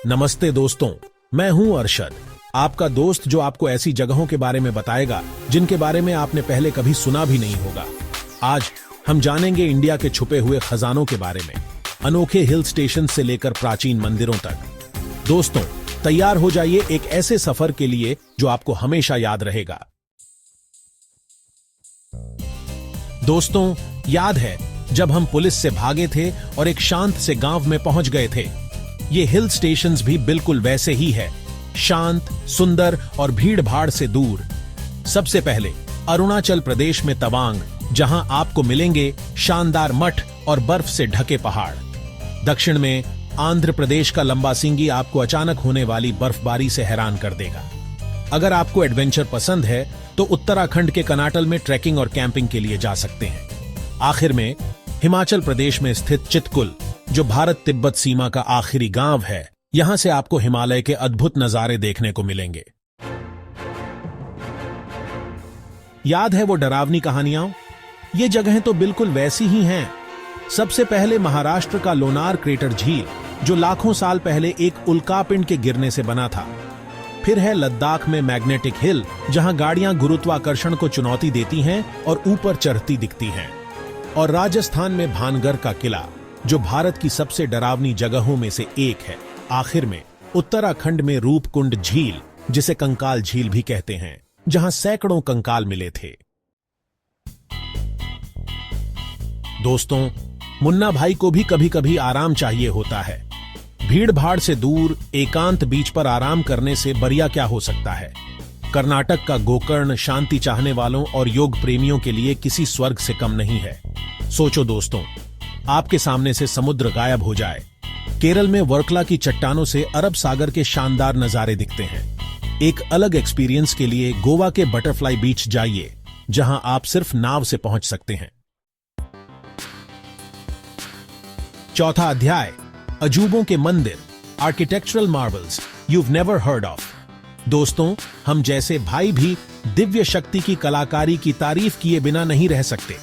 नमस्ते दोस्तों, मैं हूं अरशद, आपका दोस्त जो आपको ऐसी जगहों के बारे में बताएगा जिनके बारे में आपने पहले कभी सुना भी नहीं होगा। आज हम जानेंगे इंडिया के छुपे हुए खजानों के बारे में, अनोखे हिल स्टेशन से लेकर प्राचीन मंदिरों तक। दोस्तों, तैयार हो जाइए एक ऐसे सफर के लिए जो आपको हमेशा याद रहेगा। दोस्तों, याद है जब हम पुलिस से भागे थे और एक शांत से गांव में पहुंच गए थे। ये हिल स्टेशंस भी बिल्कुल वैसे ही है, शांत, सुंदर और भीड़ भाड़ से दूर। सबसे पहले अरुणाचल प्रदेश में तवांग, जहां आपको मिलेंगे शानदार मठ और बर्फ से ढके पहाड़। दक्षिण में आंध्र प्रदेश का लंबासिंगी आपको अचानक होने वाली बर्फबारी से हैरान कर देगा। अगर आपको एडवेंचर पसंद है तो उत्तराखंड के कनाटल में ट्रैकिंग और कैंपिंग के लिए जा सकते हैं। आखिर में हिमाचल प्रदेश में स्थित चितकुल, जो भारत तिब्बत सीमा का आखिरी गांव है, यहां से आपको हिमालय के अद्भुत नजारे देखने को मिलेंगे। याद है वो डरावनी कहानियां? ये जगहें तो बिल्कुल वैसी ही हैं। सबसे पहले महाराष्ट्र का लोनार क्रेटर झील, जो लाखों साल पहले एक उल्कापिंड के गिरने से बना था। फिर है लद्दाख में मैग्नेटिक हिल, जहां गाड़ियां गुरुत्वाकर्षण को चुनौती देती हैं और ऊपर चढ़ती दिखती हैं। और राजस्थान में भानगढ़ का किला, जो भारत की सबसे डरावनी जगहों में से एक है। आखिर में उत्तराखंड में रूपकुंड झील, जिसे कंकाल झील भी कहते हैं, जहां सैकड़ों कंकाल मिले थे। दोस्तों, मुन्ना भाई को भी कभी कभी आराम चाहिए होता है। भीड़ भाड़ से दूर एकांत बीच पर आराम करने से बढ़िया क्या हो सकता है। कर्नाटक का गोकर्ण शांति चाहने वालों और योग प्रेमियों के लिए किसी स्वर्ग से कम नहीं है। सोचो दोस्तों, आपके सामने से समुद्र गायब हो जाए, केरल में वर्कला की चट्टानों से अरब सागर के शानदार नजारे दिखते हैं। एक अलग एक्सपीरियंस के लिए गोवा के बटरफ्लाई बीच जाइए, जहां आप सिर्फ नाव से पहुंच सकते हैं। चौथा अध्याय, अजूबों के मंदिर, architectural Marvels you've never heard of। दोस्तों, हम जैसे भाई भी दिव्य शक्ति की कलाकारी की तारीफ किए बिना नहीं रह सकते।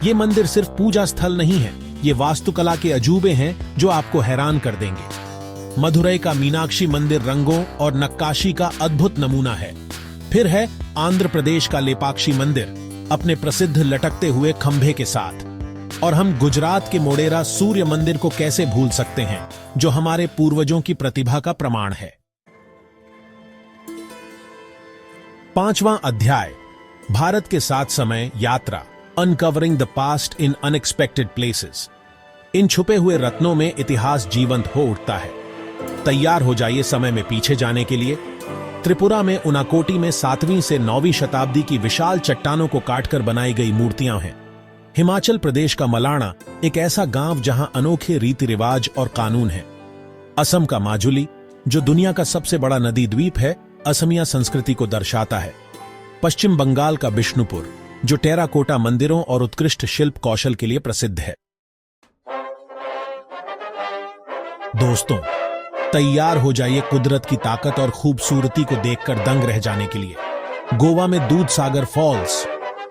ये मंदिर सिर्फ पूजा स्थल नहीं है, ये वास्तुकला के अजूबे हैं जो आपको हैरान कर देंगे। मदुरई का मीनाक्षी मंदिर रंगों और नक्काशी का अद्भुत नमूना है। फिर है आंध्र प्रदेश का लेपाक्षी मंदिर, अपने प्रसिद्ध लटकते हुए खंभे के साथ। और हम गुजरात के मोढेरा सूर्य मंदिर को कैसे भूल सकते हैं, जो हमारे पूर्वजों की प्रतिभा का प्रमाण है। पांचवां अध्याय, भारत के साथ समय यात्रा, uncovering the past in unexpected places. इन छुपे हुए रत्नों में इतिहास जीवंत हो उठता है। तैयार हो जाइए समय में पीछे जाने के लिए। त्रिपुरा में उनाकोटी में 7वीं से 9वीं शताब्दी की विशाल चट्टानों को काटकर बनाई गई मूर्तियां हैं। हिमाचल प्रदेश का मलाणा, एक ऐसा गांव जहां अनोखे रीति रिवाज और कानून हैं। असम का माजुली, जो दुनिया का सबसे बड़ा नदी द्वीप है, असमिया संस्कृति को दर्शाता है। पश्चिम बंगाल का बिष्णुपुर, जो टेराकोटा मंदिरों और उत्कृष्ट शिल्प कौशल के लिए प्रसिद्ध है। दोस्तों, तैयार हो जाइए कुदरत की ताकत और खूबसूरती को देखकर दंग रह जाने के लिए। गोवा में दूधसागर फॉल्स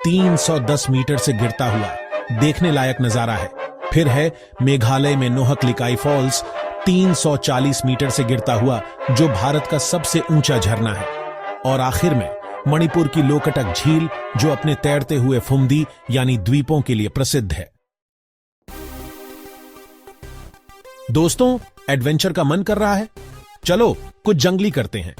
310 मीटर से गिरता हुआ देखने लायक नजारा है। फिर है मेघालय में नोहकलिकाई फॉल्स 340 मीटर से गिरता हुआ, जो भारत का सबसे ऊंचा झरना है। और आखिर में मणिपुर की लोकटक झील, जो अपने तैरते हुए फुमदी यानी द्वीपों के लिए प्रसिद्ध है। दोस्तों, एडवेंचर का मन कर रहा है? चलो कुछ जंगली करते हैं।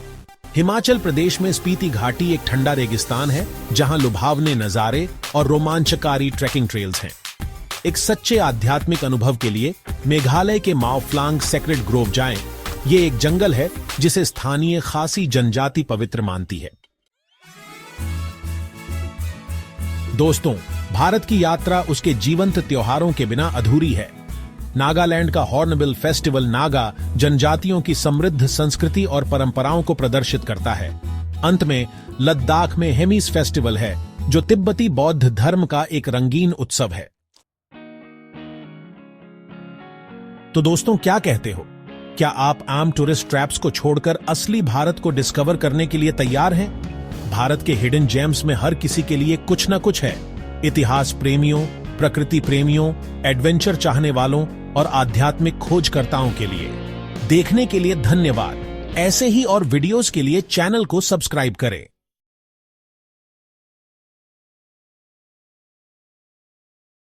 हिमाचल प्रदेश में स्पीति घाटी एक ठंडा रेगिस्तान है, जहां लुभावने नजारे और रोमांचकारी ट्रैकिंग ट्रेल्स हैं। एक सच्चे आध्यात्मिक अनुभव के लिए मेघालय के माओफ्लांग सेक्रेड ग्रोव जाएं। ये एक जंगल है जिसे स्थानीय खासी जनजाति पवित्र मानती है। दोस्तों, भारत की यात्रा उसके जीवंत त्योहारों के बिना अधूरी है। नागालैंड का हॉर्नबिल फेस्टिवल नागा जनजातियों की समृद्ध संस्कृति और परंपराओं को प्रदर्शित करता है। अंत में लद्दाख में हेमिस फेस्टिवल है, जो तिब्बती बौद्ध धर्म का एक रंगीन उत्सव है। तो दोस्तों, क्या कहते हो? क्या आप आम टूरिस्ट ट्रैप्स को छोड़कर असली भारत को डिस्कवर करने के लिए तैयार हैं? भारत के हिडन जेम्स में हर किसी के लिए कुछ न कुछ है। इतिहास प्रेमियों, प्रकृति प्रेमियों, एडवेंचर चाहने वालों और आध्यात्मिक खोजकर्ताओं के लिए। देखने के लिए धन्यवाद। ऐसे ही और वीडियोस के लिए चैनल को सब्सक्राइब करें।